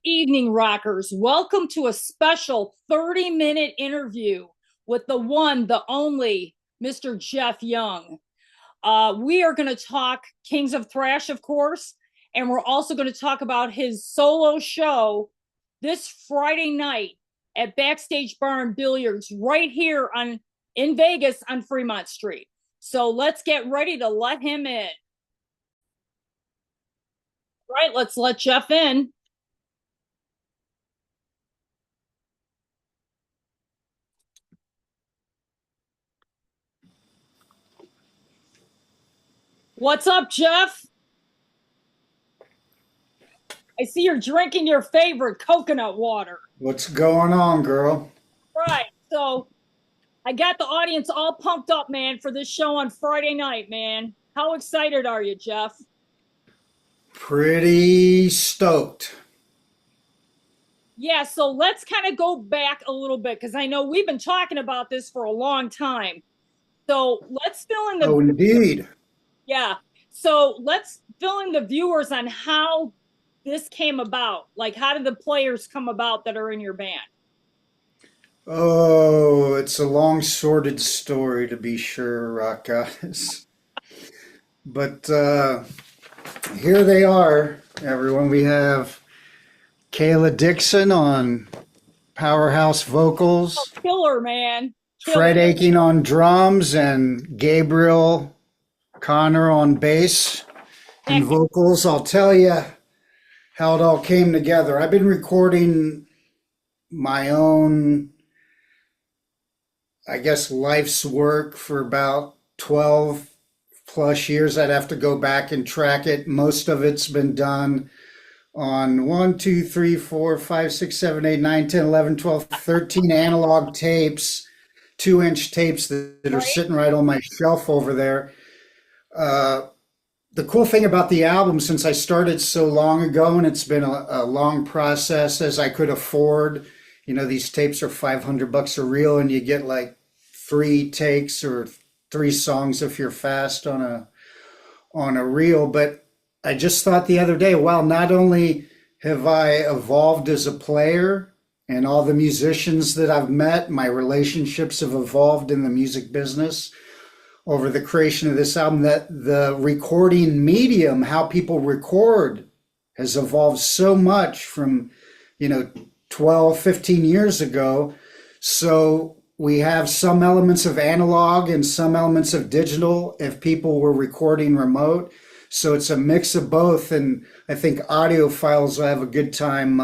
Evening, rockers. Welcome to a special 30-minute interview with the one, the only Mr. Jeff Young. We are going to talk Kings of Thrash, of course, and we're also going to talk about his solo show this Friday night at Backstage Bar and Billiards right here in Vegas on Fremont Street. So let's get ready to let him in. Right, let's let Jeff in. What's up, Jeff? I see you're drinking your favorite coconut water. What's going on, girl? Right. So I got the audience all pumped up, man, for this show on Friday night, man. How excited are you, Jeff? Pretty stoked. Yeah, so let's kind of go back a little bit because I know we've been talking about this for a long time. So let's fill in Oh, the indeed. yeah. So let's fill in the viewers on how this came about. Like, how did the players come about that are in your band? Oh, it's a long, sordid story to be sure, Rock Goddess. But here they are, everyone. We have Kayla Dixon on powerhouse Oh, vocals, killer, man. Fred Killer. Aiken on drums, and Gabriel Connor on bass and Heck, vocals. I'll tell you how it all came together. I've been recording my own, I guess, life's work for about 12 plus years. I'd have to go back and track it. Most of it's been done on 1, 2, 3, 4, 5, 6, 7, 8, 9, 10, 11, 12, 13 analog tapes, 2-inch tapes that are right? sitting right on my shelf over there. Uh, the cool thing about the album, since I started so long ago and it's been a long process as I could afford, these tapes are 500 bucks a reel and you get like three takes or three songs if you're fast on a reel. But I just thought the other day, wow, not only have I evolved as a player and all the musicians that I've met, my relationships have evolved in the music business over the creation of this album, that the recording medium, how people record, has evolved so much from, you know, 12, 15 years ago. So we have some elements of analog and some elements of digital if people were recording remote. So it's a mix of both. And I think audiophiles will have a good time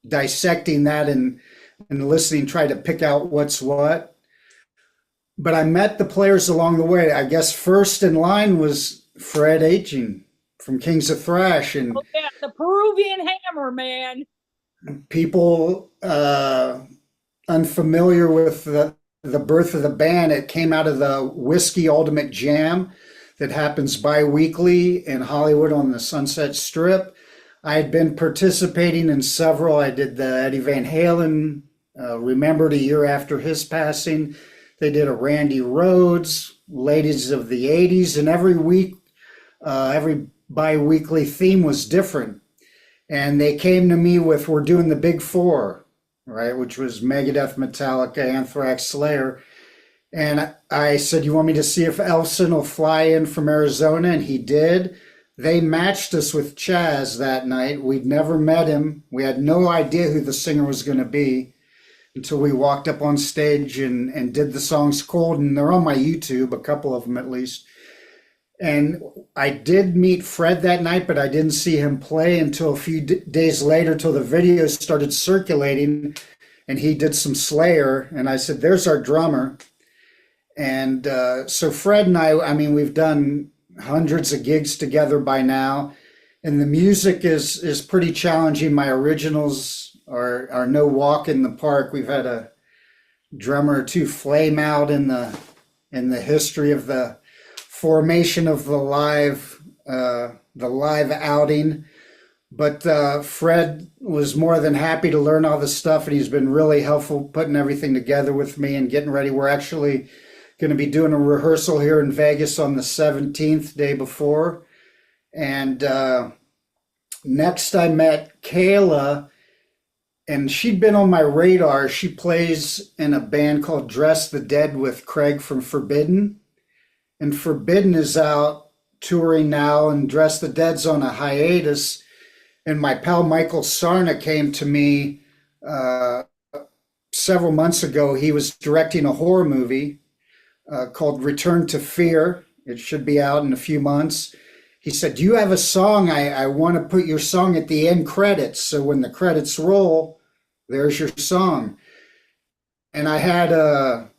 dissecting that and listening, try to pick out what's what. But I met the players along the way. I guess first in line was Fred Aiken from Kings of Thrash, Oh, and yeah, the Peruvian hammer, man. people unfamiliar with the birth of the band. It came out of the Whiskey Ultimate Jam that happens bi-weekly in Hollywood on the Sunset Strip. I had been participating in several. I did the Eddie Van Halen, remembered a year after his passing. They did a Randy Rhoads, Ladies of the 80s, and every week, every bi-weekly theme was different. And they came to me with, we're doing the big four, right, which was Megadeth, Metallica, Anthrax, Slayer. And I said, you want me to see if Elson will fly in from Arizona? And he did. They matched us with Chaz that night. We'd never met him. We had no idea who the singer was going to be until we walked up on stage and did the songs cold. And they're on my YouTube, a couple of them at least. And I did meet Fred that night, but I didn't see him play until a few days later, till the videos started circulating and he did some Slayer. And I said, there's our drummer. And so Fred and I mean, we've done hundreds of gigs together by now. And the music is pretty challenging. My originals are no walk in the park. We've had a drummer or two flame out in the history of the formation of the live outing. But Fred was more than happy to learn all the stuff, and he's been really helpful putting everything together with me and getting ready. We're actually going to be doing a rehearsal here in Vegas on the 17th, day before, and next I met Kayla, and she'd been on my radar. She plays in a band called Dress the Dead with Craig from Forbidden. And Forbidden is out touring now, and Dress the Dead's on a hiatus. And my pal Michael Sarna came to me uh, several months ago. He was directing a horror movie called Return to Fear. It should be out in a few months. He said, "Do you have a song? I want to put your song at the end credits. So when the credits roll, there's your song." And I had a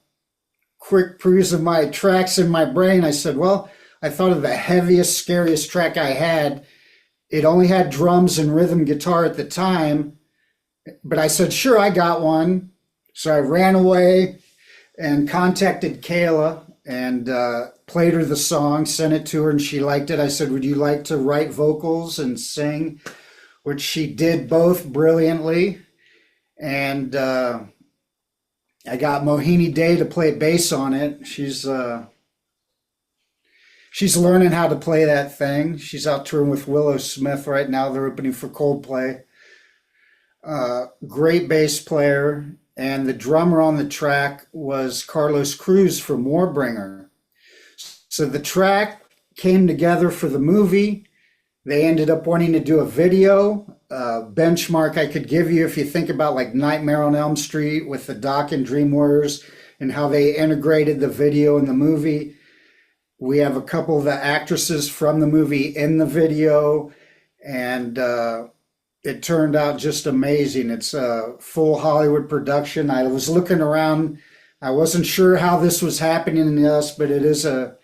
quick peruse of my tracks in my brain. I said, well, I thought of the heaviest, scariest track I had. It only had drums and rhythm guitar at the time, but I said, sure, I got one. So I ran away and contacted Kayla and played her the song, sent it to her, and she liked it. I said, would you like to write vocals and sing? Which she did both brilliantly. And I got Mohini Day to play bass on it. She's learning how to play that thing. She's out touring with Willow Smith right now. They're opening for Coldplay. Great bass player. And the drummer on the track was Carlos Cruz from Warbringer. So the track came together for the movie. They ended up wanting to do a video. Benchmark I could give you if you think about like Nightmare on Elm Street with the Doc and Dream Warriors and how they integrated the video in the movie. We have a couple of the actresses from the movie in the video, and it turned out just amazing. It's a full Hollywood production. I was looking around. I wasn't sure how this was happening to us, but it is a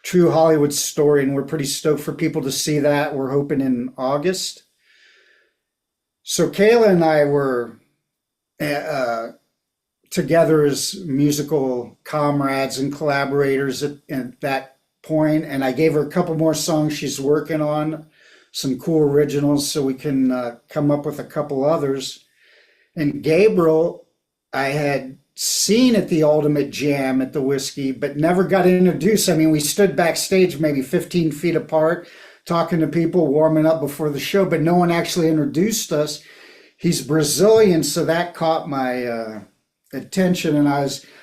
true Hollywood story, and we're pretty stoked for people to see that. We're hoping in August. So Kayla and I were together as musical comrades and collaborators at that point, and I gave her a couple more songs she's working on, some cool originals, so we can come up with a couple others. And Gabriel, I had seen at the Ultimate Jam at the Whiskey, but never got introduced. I mean, we stood backstage maybe 15 feet apart, talking to people, warming up before the show, but no one actually introduced us. He's Brazilian, so that caught my attention, and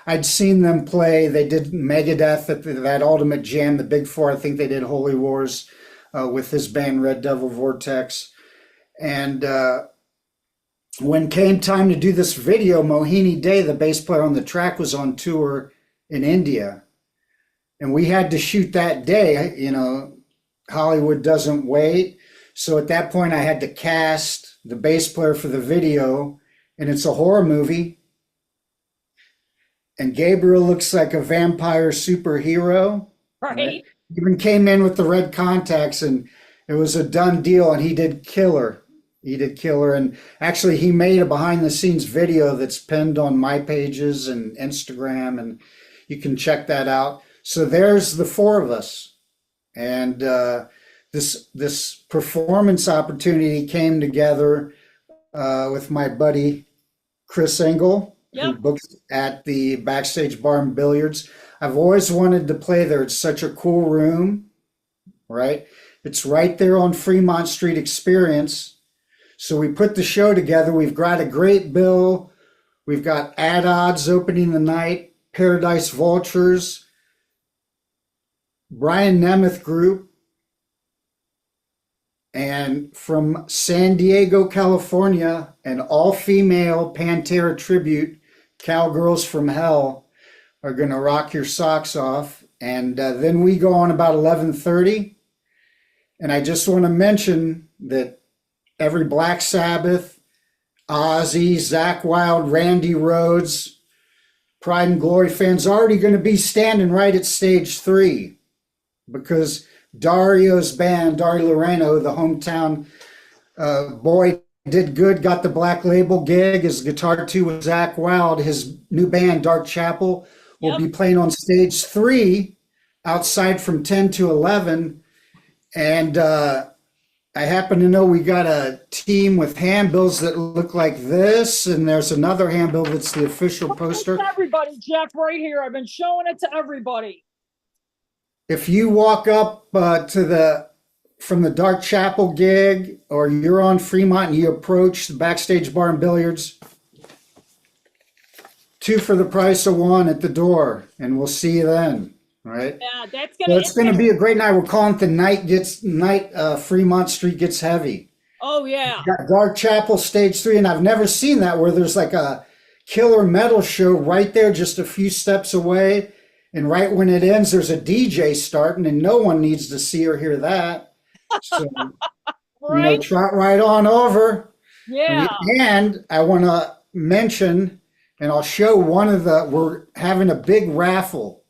I'd seen them play. They did Megadeth at that Ultimate Jam, the Big Four. I think they did Holy Wars with his band Red Devil Vortex. And when came time to do this video, Mohini Day, the bass player on the track, was on tour in India. And we had to shoot that day. You know, Hollywood doesn't wait. So at that point, I had to cast the bass player for the video, and it's a horror movie. And Gabriel looks like a vampire superhero. Right. Even came in with the red contacts, and it was a done deal, and he did killer. He did killer. And actually, he made a behind the scenes video that's pinned on my pages and Instagram, and you can check that out. So there's the four of us. And this performance opportunity came together with my buddy Chris Engel, who Yep. books at the Backstage Bar and Billiards. I've always wanted to play there. It's such a cool room, right? It's right there on Fremont Street Experience. So we put the show together. We've got a great bill. We've got Ad Odds opening the night, Paradise Vultures, Brian Nemeth Group, and from San Diego, California, an all-female Pantera tribute, Cowgirls from Hell, are going to rock your socks off. And then we go on about 11:30. And I just want to mention that every Black Sabbath, Ozzy, Zakk Wylde, Randy Rhoads, Pride and Glory fans are already going to be standing right at stage 3, because Dario's band, Dario Loreno, the hometown boy, did good, got the Black Label gig as guitar 2 with Zakk Wylde. His new band, Dark Chapel, will be playing on stage 3 outside from 10 to 11. And I happen to know we got a team with handbills that look like this, and there's another handbill that's the official poster. Everybody, Jeff, right here. I've been showing it to everybody. If you walk up to the from the Dark Chapel gig, or you're on Fremont and you approach the Backstage Bar and Billiards, two for the price of one at the door, and we'll see you then. All right. Yeah, So it's going to be a great night. We're calling it the Fremont Street Gets Heavy. Oh yeah. Got Dark Chapel Stage 3, and I've never seen that where there's like a killer metal show right there, just a few steps away. And right when it ends, there's a DJ starting, and no one needs to see or hear that. So, Right? trot right on over. Yeah. And I want to mention, and I'll show we're having a big raffle.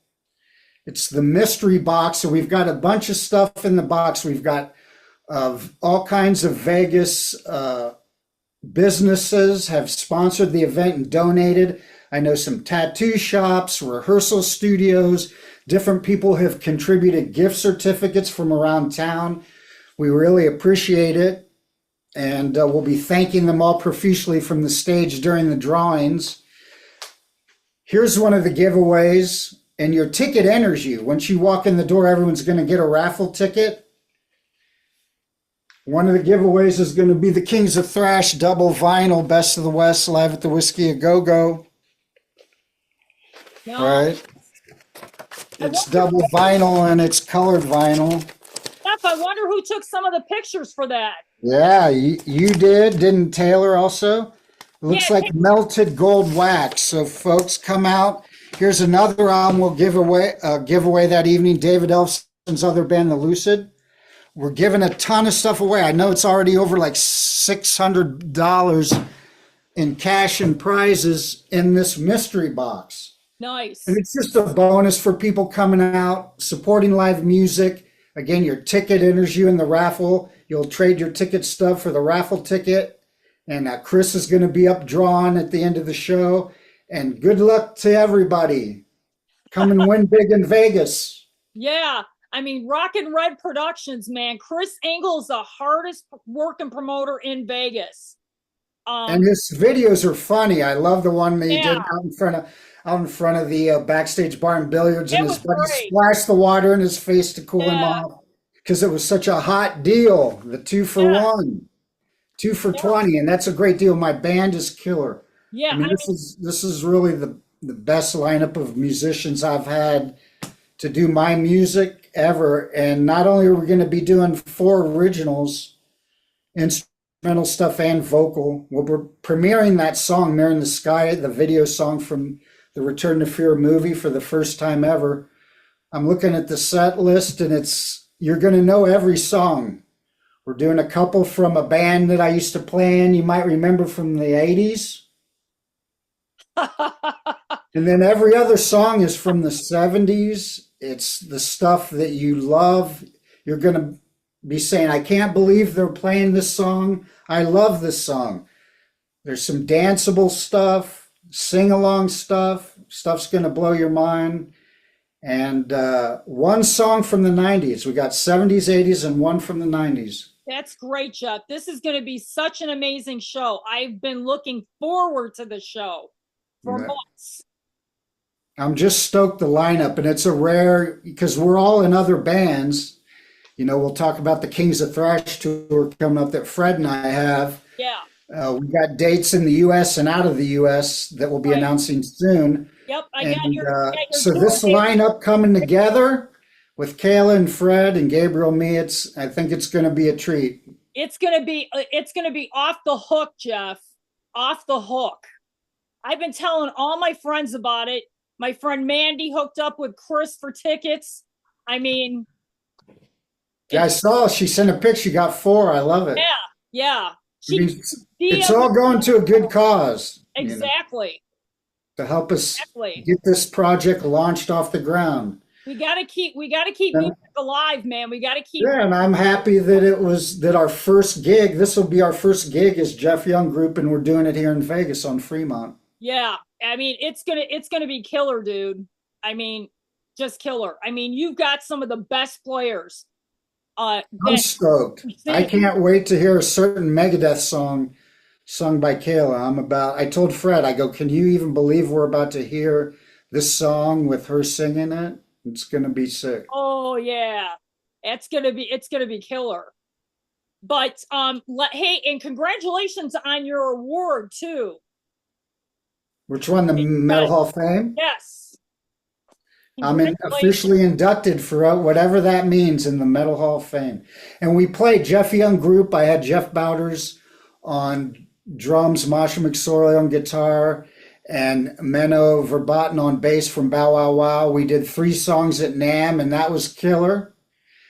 It's the mystery box. So we've got a bunch of stuff in the box. We've got all kinds of Vegas businesses have sponsored the event and donated. I know some tattoo shops, rehearsal studios, different people have contributed gift certificates from around town. We really appreciate it. And we'll be thanking them all profusely from the stage during the drawings. Here's one of the giveaways, and your ticket enters you. Once you walk in the door, everyone's going to get a raffle ticket. One of the giveaways is going to be the Kings of Thrash double vinyl Best of the West live at the Whiskey A Go Go. No. Right? It's double vinyl and it's colored vinyl. Steph, I wonder who took some of the pictures for that. Yeah, you did, didn't Taylor also? It looks like melted gold wax. So folks, come out. Here's another album we'll give away that evening. David Elfson's other band, The Lucid. We're giving a ton of stuff away. I know it's already over like $600 in cash and prizes in this mystery box. Nice. And it's just a bonus for people coming out, supporting live music. Again, your ticket enters you in the raffle. You'll trade your ticket stub for the raffle ticket. And Chris is going to be up drawing at the end of the show. And good luck to everybody. Come and win big in Vegas. Yeah. I mean, Rockin' Red Productions, man. Chris Engel is the hardest working promoter in Vegas. And his videos are funny. I love the one that he did out in front of the Backstage Bar and Billiards, and his buddy splashed the water in his face to cool him off because it was such a hot deal. The 2 for 1, 2 for 20, and that's a great deal. My band is killer. Yeah, I mean, this is really the best lineup of musicians I've had to do my music ever. And not only are we going to be doing 4 originals, instrumental stuff and vocal, we're premiering that song, Mirror in the Sky, the video song from the Return to Fear movie for the first time ever. I'm looking at the set list, and you're going to know every song. We're doing a couple from a band that I used to play in, you might remember from the 80s. And then every other song is from the 70s. It's the stuff that you love. You're going to be saying, I can't believe they're playing this song. I love this song. There's some danceable stuff, sing-along stuff. Stuff's going to blow your mind. And one song from the 90s. We got 70s, 80s, and one from the 90s. That's great, Jeff. This is going to be such an amazing show. I've been looking forward to the show for months. I'm just stoked the lineup, and it's a rare, because we're all in other bands. You know, we'll talk about the Kings of Thrash tour coming up that Fred and I have. Yeah. We got dates in the U.S. and out of the U.S. that we'll be announcing soon. Yep, I got your so this lineup coming together with Kayla and Fred and Gabriel and me, I think it's going to be a treat. It's going to be off the hook, Jeff. Off the hook. I've been telling all my friends about it. My friend Mandy hooked up with Chris for tickets. I mean, yeah, I saw she sent a picture. She got 4. I love it. Yeah. It's all going to a good cause. Exactly. To help us get this project launched off the ground. We gotta keep music alive, man. We gotta keep. Yeah, and I'm happy that our first gig. This will be our first gig as Jeff Young Group, and we're doing it here in Vegas on Fremont. Yeah, I mean it's gonna be killer, dude. I mean, just killer. I mean, you've got some of the best players. I'm stoked. I can't wait to hear a certain Megadeth song sung by Kayla. I told Fred, I go, can you even believe we're about to hear this song with her singing it? It's going to be sick. Oh, yeah. It's gonna be killer. But hey, and congratulations on your award too. Which one? The Metal Hall of Fame? Yes, Officially congratulations. inducted for whatever that means in the Metal Hall of Fame. And we played Jeff Young group. I had Jeff Bowders on drums, Masha McSorley on guitar, and Menno Verbaten on bass from Bow Wow Wow. We did 3 songs at NAMM, and that was killer.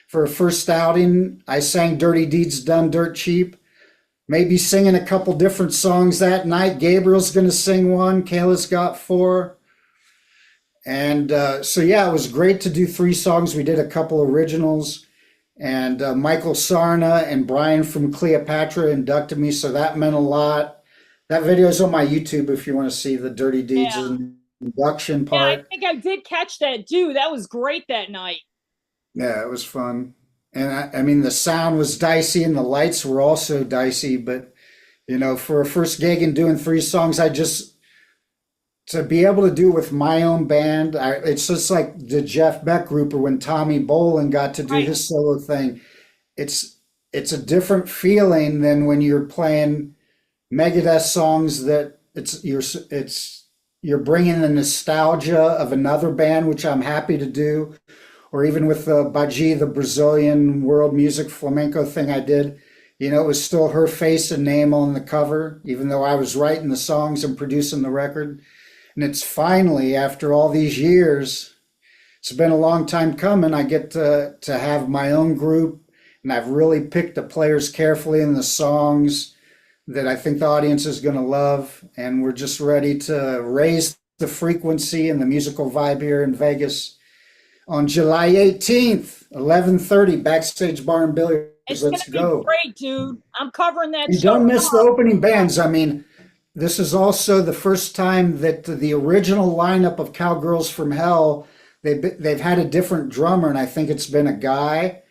For a first outing, I sang Dirty Deeds Done Dirt Cheap. Maybe singing a couple different songs that night. Gabriel's going to sing one. Kayla's got 4. And so, yeah, it was great to do 3 songs. We did a couple originals. And Michael Sarna and Brian from Cleopatra inducted me, so that meant a lot. That video's on my YouTube if you want to see the Dirty Deeds Yeah, induction yeah. I part. think I did catch that, dude. That was great that night. Yeah, it was fun. And I mean, the sound was dicey and the lights were also dicey. But, for a first gig and doing 3 songs, to be able to do it with my own band, it's just like the Jeff Beck group or when Tommy Bolin got to do Right. his solo thing. It's a different feeling than when you're playing Megadeth songs that you're bringing the nostalgia of another band, which I'm happy to do, or even with the Baji, the Brazilian world music flamenco thing I did. It was still her face and name on the cover, even though I was writing the songs and producing the record. And it's finally, after all these years, it's been a long time coming. I get to have my own group, and I've really picked the players carefully and the songs that I think the audience is going to love. And we're just ready to raise the frequency and the musical vibe here in Vegas on July 18th, 11:30, Backstage Bar and Billiards. It's gonna Let's be go. great, dude. I'm covering that You show don't miss the tomorrow. opening bands. I mean, this is also the first time that the original lineup of Cowgirls from Hell, they've had a different drummer, and I think it's been a guy.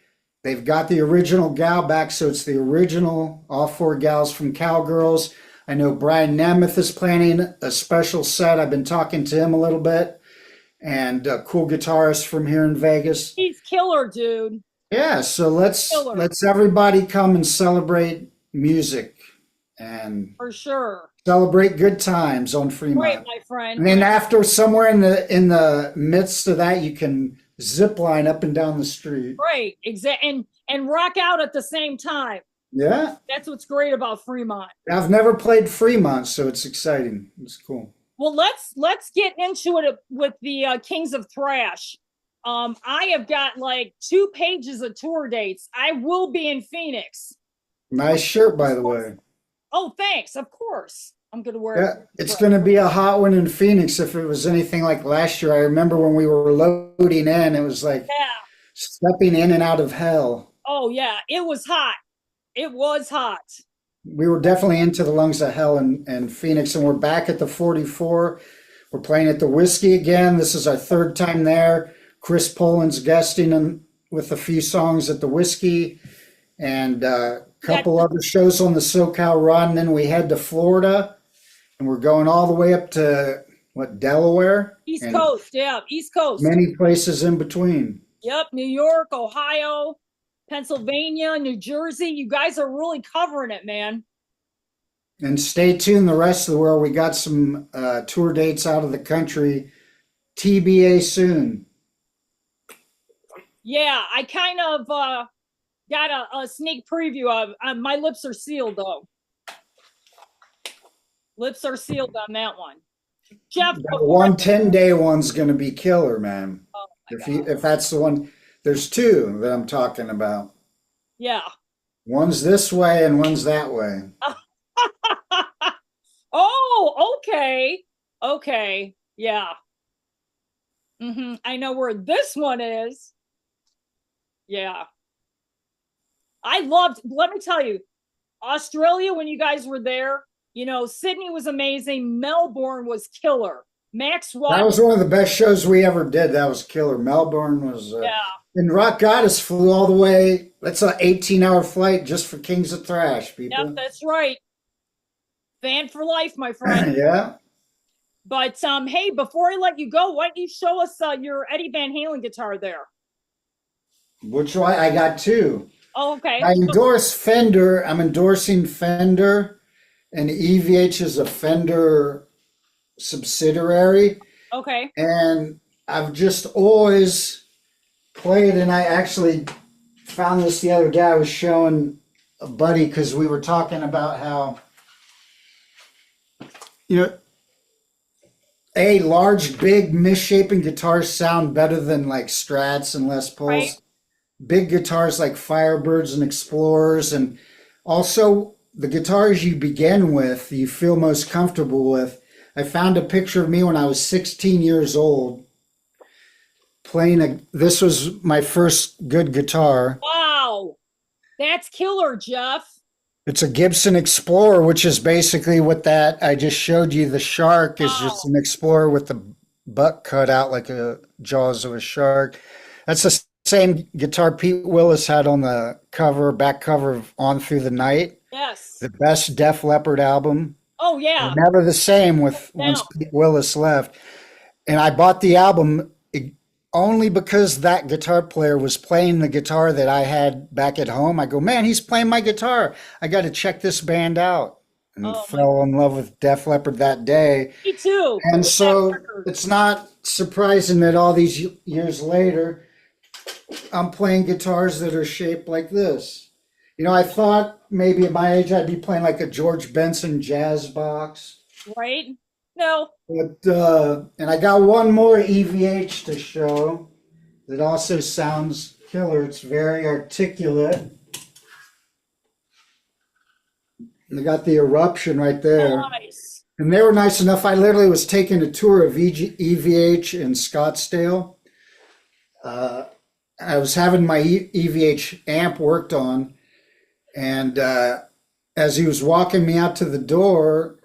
They've got the original gal back, so it's the original, all 4 gals from Cowgirls. I know Brian Nemeth is planning a special set. I've been talking to him a little bit, and a cool guitarist from here in Vegas. He's killer, dude. Yeah, so Killer let's everybody come and celebrate music and for sure. celebrate good times on Great, Fremont. my friend. And then after, somewhere in the midst of that, you can zip line up and down the street. Great. And rock out at the same time. Yeah, That's what's great about Fremont. I've never played Fremont, so it's exciting. It's cool. Well, let's get into it with the Kings of Thrash. I have got like 2 pages of tour dates. I will be in Phoenix. Nice shirt, by the way. Oh, thanks. Of course, I'm gonna wear Yeah, it. it's going to be a hot one in Phoenix if it was anything like last year. I remember when we were loading in, it was like Yeah. stepping in and out of hell. Oh yeah. It was hot. It was hot. We were definitely into the lungs of hell in Phoenix, and we're back at the 44. We're playing at the Whiskey again. This is our 3rd time there. Chris Poland's guesting with a few songs at the Whiskey, and a couple other shows on the SoCal run. And then we head to Florida, and we're going all the way up to Delaware, East and Coast. Yeah. East Coast. many places in between. Yep. New York, Ohio, Pennsylvania, New Jersey. You guys are really covering it, man. And stay tuned the rest of the world. We got some tour dates out of the country. TBA soon. Yeah, I kind of got a sneak preview of. My lips are sealed, though. Lips are sealed on that one. Jeff, The 110-day one's going to be killer, man. oh my If that's the one, there's 2 that I'm talking about. yeah. One's this way and one's that way. Oh, okay. Okay. Yeah. I know where this one is. Yeah. Let me tell you, Australia, when you guys were there, Sydney was amazing. Melbourne was killer. Max That Watt. was one of the best shows we ever did. That was killer. Melbourne was, Yeah. and Rock Goddess flew all the way. That's an 18-hour flight just for Kings of Thrash, people. Yep, that's right. Fan for life, my friend. Yeah. But hey, before I let you go, why don't you show us your Eddie Van Halen guitar there? Which one? I got two. Oh, okay. I endorse Fender. I'm endorsing Fender, and EVH is a Fender subsidiary. Okay. And I've just always played, and I actually found this the other day. I was showing a buddy because we were talking about how, you know, large, big, misshapen guitars sound better than like Strats and Les Right. Pauls. Big guitars like Firebirds and Explorers, and also the guitars you begin with, you feel most comfortable with. I found a picture of me when I was 16 years old this was my first good guitar. Wow. That's killer, Jeff. It's a Gibson Explorer, which is basically what that I just showed you. The shark is just Wow. an Explorer with the butt cut out like a jaws of a shark. That's the same guitar Pete Willis had on the back cover of On Through the Night, Yes. the best Def Leppard album. Oh, They're yeah. never the same Hands with down. once Pete Willis left. And I bought the album only because that guitar player was playing the guitar that I had back at home. I go, man, he's playing my guitar. I got to check this band out. And Oh, my. fell in love with Def Leppard that day. Me too. And With that so record. it's not surprising that all these years later, I'm playing guitars that are shaped like this. I thought maybe at my age I'd be playing like a George Benson jazz box. Right? No. But and I got one more EVH to show that also sounds killer. It's very articulate. And I got the eruption right there. Nice. And they were nice enough. I literally was taking a tour of EVH in Scottsdale. I was having my EVH amp worked on, and as he was walking me out to the door,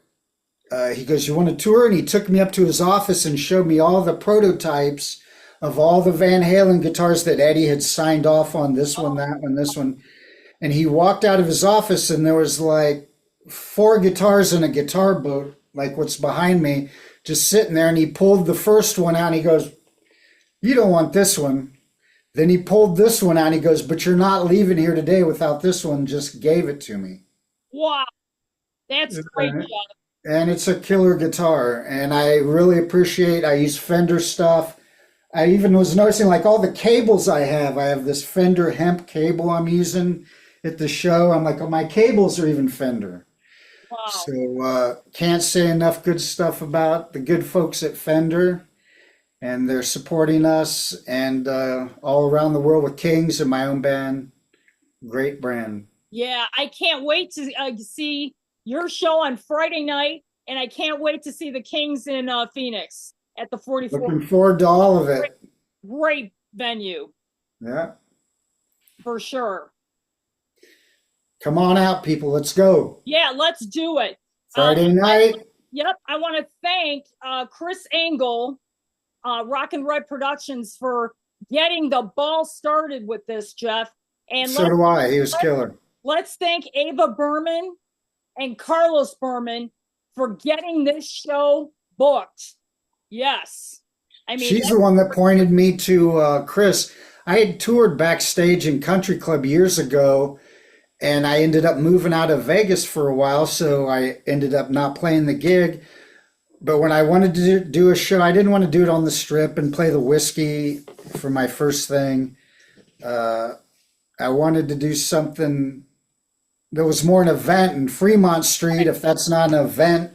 he goes, "You want a tour?" And he took me up to his office and showed me all the prototypes of all the Van Halen guitars that Eddie had signed off on, this one, Oh, that one, this one. And he walked out of his office and there was like four guitars in a guitar boat, like what's behind me, just sitting there. And he pulled the first one out and he goes, "You don't want this one." Then he pulled this one out and he goes, "But you're not leaving here today without this one." Just gave it to me. wow. That's great, Jeff. And it's a killer guitar, and I really appreciate. I use Fender stuff. I even was noticing like all the cables I have. I have this Fender hemp cable I'm using at the show. I'm like, oh, my cables are even Fender. Wow. So can't say enough good stuff about the good folks at Fender, and they're supporting us and all around the world with Kings and my own band. Great brand. Yeah, I can't wait to see your show on Friday night, and I can't wait to see the Kings in Phoenix at the 44. Looking forward to all of Great, it. great venue Yeah. for sure. Come on out, people. Let's go. Yeah, let's do it. Friday night. Yep, I want to thank Chris Engel, Rock and Red Productions, for getting the ball started with this, Jeff. And So do I. He was killer. let's thank Ava Berman and Carlos Berman for getting this show booked. Yes. I mean, She's the one that pointed me to Chris. I had toured backstage in Country Club years ago, and I ended up moving out of Vegas for a while, so I ended up not playing the gig. But when I wanted to do a show, I didn't want to do it on the Strip and play the Whiskey for my first thing. I wanted to do something that was more an event in Fremont Street. If that's not an event,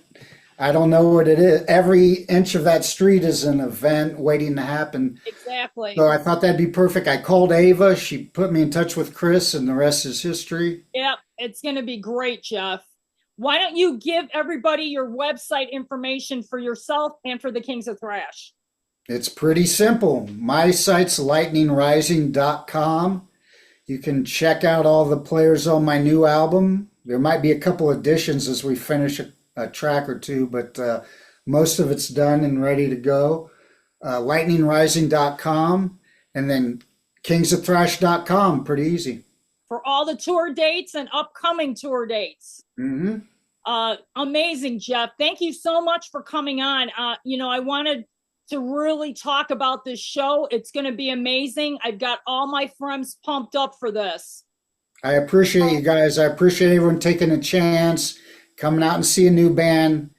I don't know what it is. Every inch of that street is an event waiting to happen. exactly. So I thought that'd be perfect. I called Ava. She put me in touch with Chris, and the rest is history. Yep, it's going to be great, Jeff. Why don't you give everybody your website information for yourself and for the Kings of Thrash? It's pretty simple. My site's lightningrising.com. You can check out all the players on my new album. There might be a couple additions as we finish a track or two, but most of it's done and ready to go. Lightningrising.com and then kingsofthrash.com. Pretty easy. For all the tour dates and upcoming tour dates. Mm-hmm. Amazing, Jeff. Thank you so much for coming on. I wanted to really talk about this show. It's going to be amazing. I've got all my friends pumped up for this. I appreciate you guys. I appreciate everyone taking a chance, coming out and see a new band.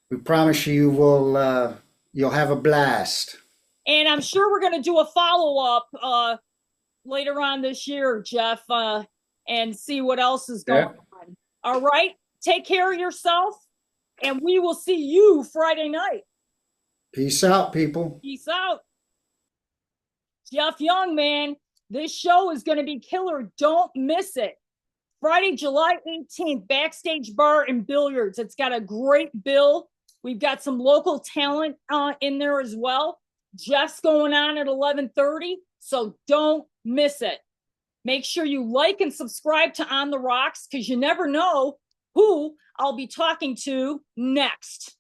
We promise you will you'll have a blast. And I'm sure we're going to do a follow up later on this year, Jeff, and see what else is going Yeah. on. All right. Take care of yourself, and we will see you Friday night. Peace out, people. Peace out. Jeff Young, man, this show is going to be killer. Don't miss it. Friday, July 18th, Backstage Bar and Billiards. It's got a great bill. We've got some local talent in there as well. Jeff's going on at 11:30, so don't miss it. Make sure you like and subscribe to On the Rocks, because you never know who I'll be talking to next.